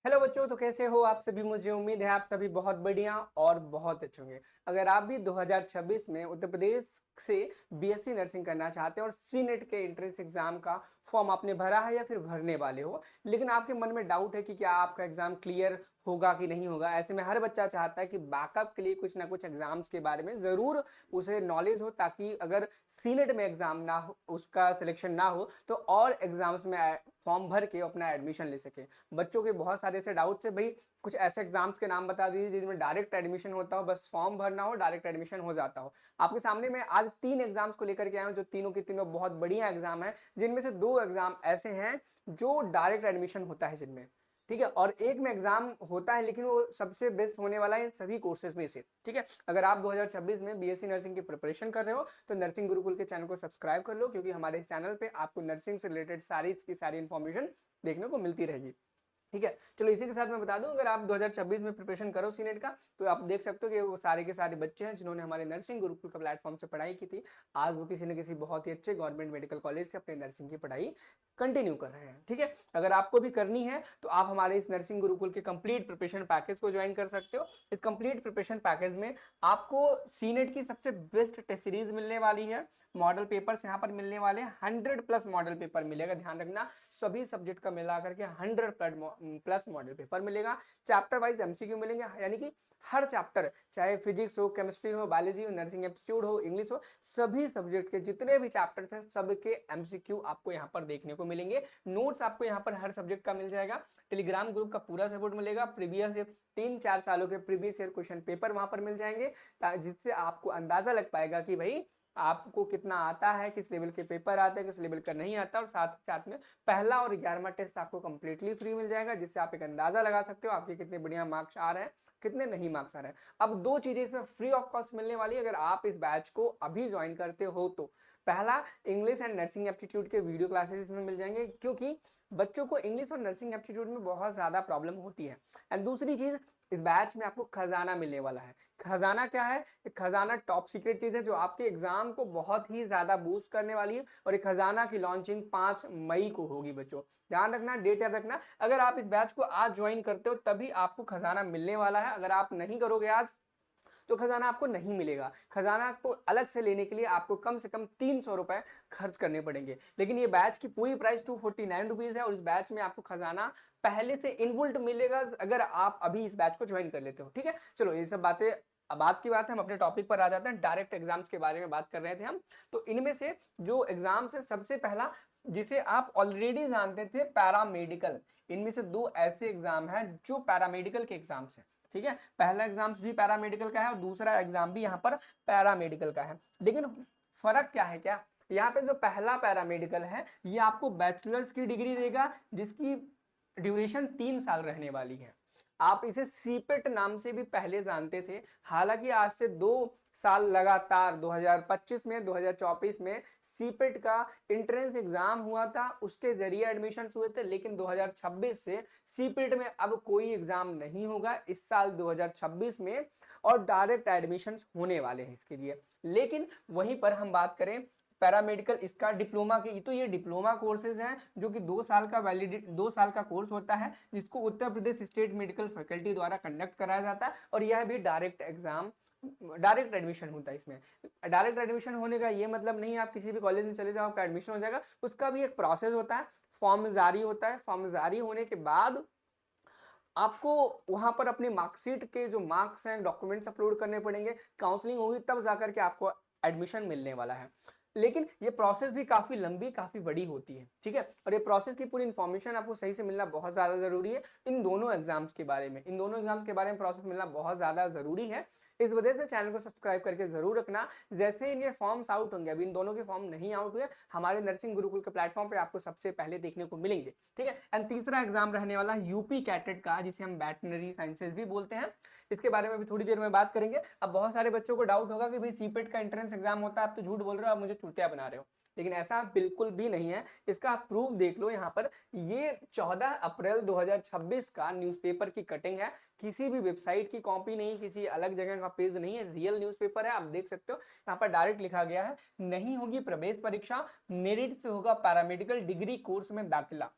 Hello बच्चों, तो कैसे हो आप सभी। मुझे उम्मीद है आप सभी बहुत बढ़िया और बहुत अच्छे होंगे। अगर आप भी 2026 में उत्तर प्रदेश से बीएससी नर्सिंग करना चाहते हो और सी नेट के एंट्रेंस एग्जाम का फॉर्म आपने भरा है या फिर भरने वाले हो, लेकिन आपके मन में डाउट है कि क्या आपका एग्जाम क्लियर होगा कि नहीं होगा। ऐसे में हर बच्चा चाहता है कि बैकअप के लिए कुछ ना कुछ एग्जाम्स के बारे में जरूर उसे नॉलेज हो, ताकि अगर सी नेट में एग्जाम ना हो, उसका सिलेक्शन ना हो, तो और एग्जाम्स में फॉर्म भर के अपना एडमिशन ले सके। बच्चों के बहुत सारे ऐसे डाउट्स है भाई, कुछ ऐसे एग्जाम्स के नाम बता दीजिए जिनमें डायरेक्ट एडमिशन होता हो, बस फॉर्म भरना हो, डायरेक्ट एडमिशन हो जाता हो। आपके सामने मैं आज 3 एग्जाम्स को लेकर के आया हूं, जो तीनों के तीनों बहुत बढ़िया एग्जाम है, जिनमें से 2 एग्जाम ऐसे हैं जो डायरेक्ट एडमिशन होता है जिनमें, ठीक है, और एक में एग्जाम होता है लेकिन वो सबसे बेस्ट होने वाला है इन सभी कोर्सेज में से। ठीक है, अगर आप 2026 में बीएससी नर्सिंग की प्रिपरेशन कर रहे हो तो नर्सिंग गुरुकुल के चैनल को सब्सक्राइब कर लो, क्योंकि हमारे इस चैनल पे आपको नर्सिंग से रिलेटेड सारी की सारी इन्फॉर्मेशन देखने को मिलती रहेगी। ठीक है, चलो इसी के साथ मैं बता दूं, अगर आप 2026 में प्रिपरेशन करो सीनेट का, तो आप देख सकते हो कि वो सारे के सारे बच्चे हैं जिन्होंने हमारे नर्सिंग गुरुकुल का प्लेटफॉर्म से पढ़ाई की थी, आज वो किसी न किसी बहुत ही अच्छे गवर्नमेंट मेडिकल कॉलेज से अपने नर्सिंग की पढ़ाई कंटिन्यू कर रहे हैं। ठीक है, अगर आपको भी करनी है तो आप हमारे इस नर्सिंग गुरुकुल के कंप्लीट प्रिपरेशन पैकेज को ज्वाइन कर सकते हो। इस कंप्लीट प्रिपरेशन पैकेज में आपको सीनेट की सबसे बेस्ट टेस्ट सीरीज मिलने वाली है, मॉडल पेपर्स यहाँ पर मिलने वाले, 100+ मॉडल पेपर मिलेगा, ध्यान रखना सभी सब्जेक्ट का मिला करके 100+ मॉडल पेपर मिलेगा। चैप्टर वाइज एमसीक्यू मिलेंगे, यानी कि हर चैप्टर, चाहे फिजिक्स हो, केमिस्ट्री हो, बायोलॉजी हो, नर्सिंग एप्टीट्यूड हो, इंग्लिश हो, सभी सब्जेक्ट के जितने भी चैप्टर्स हैं सबके एमसीक्यू आपको यहाँ पर देखने को मिलेंगे। नोट्स आपको यहाँ पर हर सब्जेक्ट का मिल जाएगा। टेलीग्राम ग्रुप का पूरा सपोर्ट मिलेगा। प्रीवियस 3-4 सालों के प्रीवियस ईयर क्वेश्चन पेपर वहां पर मिल जाएंगे, जिससे आपको अंदाजा लग पाएगा कि भाई आपको कितना आता है, किस लेवल के पेपर आते हैं, किस लेवल का नहीं आता। और साथ ही साथ में पहला और 11वां टेस्ट आपको कंप्लीटली फ्री मिल जाएगा, जिससे आप एक अंदाजा लगा सकते हो आपके कितने बढ़िया मार्क्स आ रहे हैं, कितने नहीं मार्क्स आ रहे हैं। अब 2 चीजें इसमें फ्री ऑफ कॉस्ट मिलने वाली है अगर आप इस बैच को अभी ज्वाइन करते हो तो। पहला, इंग्लिश एंड नर्सिंग एप्टीट्यूड के वीडियो क्लासेस इसमें मिल जाएंगे, क्योंकि बच्चों को इंग्लिश और नर्सिंग एप्टीट्यूड में बहुत ज्यादा प्रॉब्लम होती है। एंड दूसरी चीज, इस बैच में आपको खजाना मिलने वाला है। खजाना क्या है? खजाना टॉप सीक्रेट चीज है जो आपके एग्जाम को बहुत ही ज्यादा बूस्ट करने वाली है, और एक खजाना की लॉन्चिंग 5 मई को होगी। बच्चों ध्यान रखना, डेट याद रखना। अगर आप इस बैच को आज ज्वाइन करते हो तभी आपको खजाना मिलने वाला है, अगर आप नहीं करोगे आज तो खजाना आपको नहीं मिलेगा। खजाना को अलग से लेने के लिए आपको कम से कम 300 रुपए खर्च करने पड़ेंगे, लेकिन ये बैच की पूरी प्राइस 249 रुपीज है, और इस बैच में आपको खजाना पहले से इनबुल्ट मिलेगा अगर आप अभी इस बैच को ज्वाइन कर लेते हो। ठीक है, चलो ये सब बातें अब बात की बात है, हम अपने टॉपिक पर आ जाते हैं। डायरेक्ट एग्जाम्स के बारे में बात कर रहे थे हम, तो इनमें से जो एग्जाम्स है, सबसे पहला जिसे आप ऑलरेडी जानते थे, पैरामेडिकल। इनमें से 2 ऐसे एग्जाम हैं जो पैरामेडिकल के एग्जाम्स हैं। ठीक है, पहला एग्जाम्स भी पैरामेडिकल का है और दूसरा एग्जाम भी यहाँ पर पैरामेडिकल का है, लेकिन फर्क क्या है, क्या यहाँ पे जो पहला पैरामेडिकल है ये आपको बैचलर्स की डिग्री देगा, जिसकी ड्यूरेशन 3 साल रहने वाली है। आप इसे सीपेट नाम से भी पहले जानते थे, हालांकि आज से 2 साल लगातार 2025 में 2024 में सीपेट का एंट्रेंस एग्जाम हुआ था, उसके जरिए एडमिशन हुए थे, लेकिन 2026 से सीपेट में अब कोई एग्जाम नहीं होगा इस साल 2026 में, और डायरेक्ट एडमिशन होने वाले हैं इसके लिए। लेकिन वहीं पर हम बात करें पैरामेडिकल, इसका डिप्लोमा के, तो ये डिप्लोमा कोर्सेज हैं जो कि 2 साल का 2 साल का कोर्स होता है, जिसको Uttar Pradesh state medical faculty द्वारा कंडक्ट कराया जाता है, और यह भी डायरेक्ट एग्जाम, डायरेक्ट एडमिशन होता है इसमें। डायरेक्ट एडमिशन होने का ये मतलब नहीं है आप किसी भी कॉलेज में चले जाओ आपका एडमिशन हो जाएगा, उसका भी एक प्रोसेस होता है। फॉर्म जारी होता है, फॉर्म जारी होने के बाद आपको वहां पर अपनी मार्कशीट के जो मार्क्स हैं, डॉक्यूमेंट्स अपलोड करने पड़ेंगे, काउंसलिंग होगी, तब जाकर के आपको एडमिशन मिलने वाला है। लेकिन ये प्रोसेस भी काफी लंबी, काफी बड़ी होती है। ठीक है, और ये प्रोसेस की पूरी इन्फॉर्मेशन आपको सही से मिलना बहुत ज्यादा जरूरी है। इन दोनों एग्जाम्स के बारे में, इन दोनों एग्जाम्स के बारे में प्रोसेस मिलना बहुत ज्यादा जरूरी है। इस वजह से चैनल को सब्सक्राइब करके जरूर रखना। जैसे ही इनके फॉर्म्स आउट होंगे, अभी इन दोनों के फॉर्म नहीं आउट हुए, हमारे नर्सिंग गुरुकुल के प्लेटफॉर्म पे आपको सबसे पहले देखने को मिलेंगे। ठीक है, एंड तीसरा एग्जाम रहने वाला यूपी कैटेट का, जिसे हम वेटनरी साइंसेज भी बोलते हैं। इसके बारे में भी थोड़ी देर में बात करेंगे। अब बहुत सारे बच्चों को डाउट होगा कि भाई सीपेट का एंट्रेंस एग्जाम होता है, आप तो झूठ बोल रहे हो, आप मुझे चूतिया बना रहे हो, लेकिन ऐसा बिल्कुल भी नहीं है। इसका आप प्रूफ देख लो यहाँ पर, ये 14 अप्रैल 2026 का न्यूज़पेपर की कटिंग है, किसी भी वेबसाइट की कॉपी नहीं, किसी अलग जगह का पेज नहीं है, रियल न्यूज़पेपर है। आप देख सकते हो यहाँ पर डायरेक्ट लिखा गया है, नहीं होगी प्रवेश परीक्षा, मेरिट से होगा पैरामेडिकल डिग्री कोर्स में दाखिला।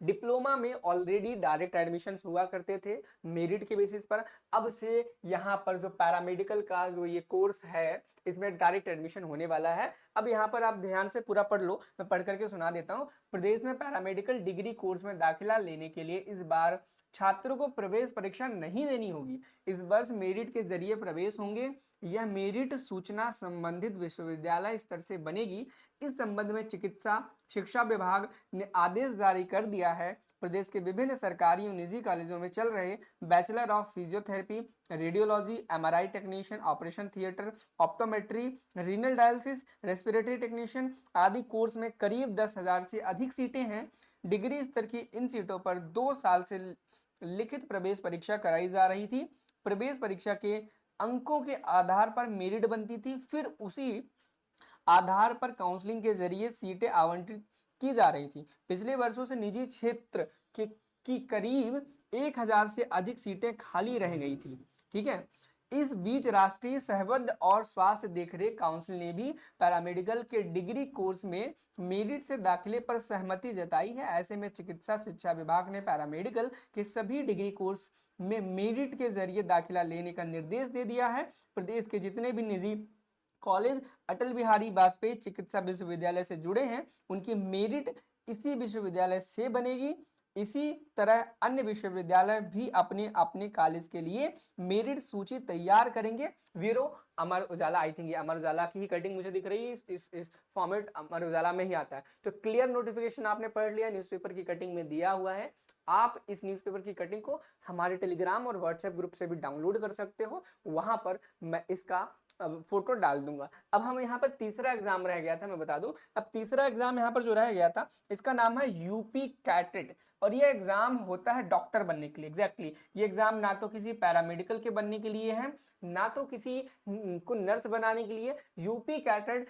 डिप्लोमा में ऑलरेडी डायरेक्ट एडमिशन्स हुआ करते थे मेरिट के बेसिस पर। अब से यहाँ पर जो पैरामेडिकल का जो ये कोर्स है इसमें डायरेक्ट एडमिशन होने वाला है। अब यहाँ पर आप ध्यान से पूरा पढ़ लो, मैं पढ़ करके सुना देता हूँ। प्रदेश में पैरामेडिकल डिग्री कोर्स में दाखिला लेने के लिए इस बार छात्रों को प्रवेश परीक्षा नहीं देनी होगी। इस वर्ष मेरिट के जरिए प्रवेश होंगे। यह मेरिट सूचना संबंधित विश्वविद्यालय स्तर से बनेगी। इस संबंध में चिकित्सा शिक्षा विभाग ने आदेश जारी कर दिया है। प्रदेश के विभिन्न सरकारी और निजी कॉलेजों में चल रहे bachelor of physiotherapy, radiology, MRI technician, operation theatre, optometry, renal dialysis, respiratory technician आदि कोर्स में करीब 10,000 से अधिक सीटें हैं। डिग्री स्तर की इन सीटों पर 2 साल से लिखित प्रवेश परीक्षा कराई जा रही थी। प्रवेश परीक्षा के अंकों के आधार पर मेरिट बनती थी, फिर उसी आधार पर काउंसलिंग के जरिए सीटें आवंटित की जा रही थी। पिछले वर्षों से निजी क्षेत्र की करीब 1,000 से अधिक सीटें खाली रह गई थी। ठीक है, इस बीच राष्ट्रीय सहबद्ध और स्वास्थ्य देखरेख काउंसिल ने भी पैरामेडिकल के डिग्री कोर्स में मेरिट से दाखिले पर सहमति जताई है। ऐसे में चिकित्सा शिक्षा विभाग ने पैरामेडिकल के सभी डिग्री कोर्स में मेरिट के जरिए दाखिला लेने का निर्देश दे दिया है। प्रदेश के जितने भी निजी कॉलेज अटल बिहारी वाजपेयी चिकित्सा विश्वविद्यालय से जुड़े हैं उनकी मेरिट इसी विश्वविद्यालय से बनेगी। इसी तरह अन्य विश्वविद्यालय भी अपने अपने कॉलेज के लिए मेरिट सूची तैयार करेंगे। Bureau Amar Ujala, I think ये अमर उजाला की ही कटिंग मुझे दिख रही है, इस फॉर्मेट अमर उजाला में ही आता है। तो क्लियर नोटिफिकेशन आपने पढ़ लिया, न्यूज़पेपर की कटिंग में दिया हुआ है। आप इस न्यूज़पेपर की कटिंग को हमारे टेलीग्राम और व्हाट्सएप ग्रुप से भी डाउनलोड कर सकते हो, वहां पर मैं इसका फोटो डाल दूंगा। अब हम यहाँ पर तीसरा एग्जाम रह गया था, मैं बता दूं। अब तीसरा एग्जाम यहाँ पर जो रह गया था इसका नाम है यूपी कैटेट, और ये एग्जाम होता है डॉक्टर बनने के लिए। एग्जैक्टली ये एग्जाम ना तो किसी पैरामेडिकल के बनने के लिए है, ना तो किसी को नर्स बनाने के लिए। यूपी कैटेट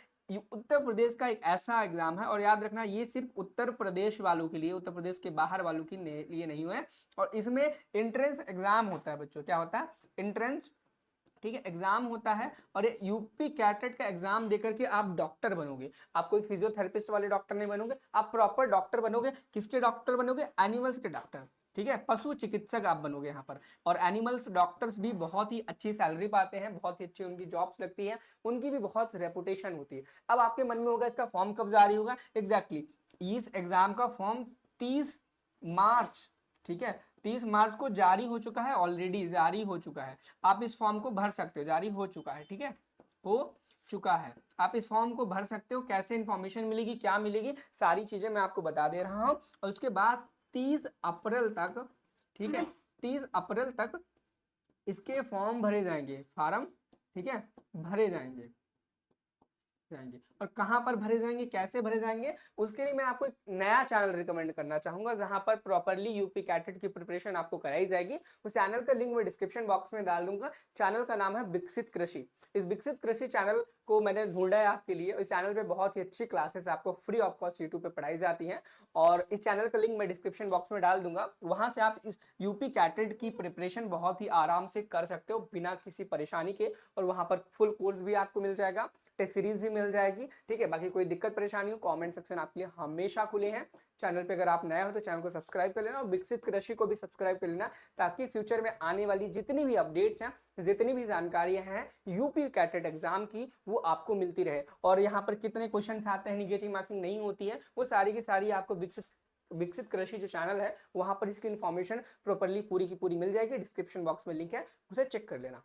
उत्तर प्रदेश का एक ऐसा एग्जाम है, और याद रखना ये सिर्फ उत्तर प्रदेश वालों के लिए, उत्तर प्रदेश के बाहर वालों के लिए नहीं है। और इसमें एंट्रेंस एग्जाम होता है बच्चों। क्या होता है? एंट्रेंस, ठीक है, एग्जाम होता है। और ये यूपी कैटेट का एग्जाम देकर के आप डॉक्टर बनोगे। आप कोई फिजियोथेरेपिस्ट वाले डॉक्टर नहीं बनोगे, आप प्रॉपर डॉक्टर बनोगे। किसके डॉक्टर बनोगे? एनिमल्स के डॉक्टर। ठीक है, पशु चिकित्सक आप बनोगे यहाँ पर। और एनिमल्स डॉक्टर्स भी बहुत ही अच्छी सैलरी पाते हैं, बहुत ही अच्छी उनकी जॉब्स लगती है, उनकी भी बहुत रेपुटेशन होती है। अब आपके मन में होगा इसका फॉर्म कब जारी होगा? एग्जैक्टली इस एग्जाम का फॉर्म 30 मार्च, ठीक है, 30 मार्च को जारी हो चुका है, ऑलरेडी जारी हो चुका है। आप इस फॉर्म को भर सकते हो, जारी हो चुका है। ठीक है, हो चुका है, आप इस फॉर्म को भर सकते हो। कैसे इंफॉर्मेशन मिलेगी, क्या मिलेगी, सारी चीजें मैं आपको बता दे रहा हूं। और उसके बाद 30 अप्रैल तक, ठीक है, 30 अप्रैल तक इसके फॉर्म भरे जाएंगे, फार्म, ठीक है, भरे जाएंगे। और कहां पर भरे जाएंगे, कैसे भरे जाएंगे, उसके लिए मैं आपको एक नया चैनल रिकमेंड करना चाहूंगा जहां पर प्रॉपर्ली यूपी कैटेट की प्रिपरेशन आपको कराई जाएगी। उस चैनल का लिंक मैं डिस्क्रिप्शन बॉक्स में डाल दूंगा। चैनल का नाम है विकसित कृषि। इस विकसित कृषि चैनल को मैंने ढूंढा है आपके लिए। इस चैनल पे बहुत ही अच्छी क्लासेस आपको फ्री ऑफ कॉस्ट यूट्यूब पे पढ़ाई जाती हैं, और इस चैनल का लिंक मैं डिस्क्रिप्शन बॉक्स में डाल दूंगा। वहां से आप इस यूपी कैटेट की प्रिपरेशन बहुत ही आराम से कर सकते हो बिना किसी परेशानी के। और वहां पर फुल कोर्स भी आपको मिल जाएगा, टेस्ट सीरीज भी मिल जाएगी। ठीक है, बाकी कोई दिक्कत परेशानी हो, कमेंट सेक्शन आपके लिए हमेशा खुले हैं। चैनल पे अगर आप नए हो तो चैनल को सब्सक्राइब कर लेना, और विकसित कृषि को भी सब्सक्राइब कर लेना, ताकि फ्यूचर में आने वाली जितनी भी अपडेट्स हैं, जितनी भी जानकारियां हैं यूपी कैटेट एग्जाम की, वो आपको मिलती रहे। और यहाँ पर कितने क्वेश्चन आते हैं, निगेटिव मार्किंग नहीं होती है, वो सारी की सारी आपको विकसित कृषि जो चैनल है वहां पर इसकी इन्फॉर्मेशन प्रॉपर्ली पूरी की पूरी मिल जाएगी। डिस्क्रिप्शन बॉक्स में लिंक है, उसे चेक कर लेना।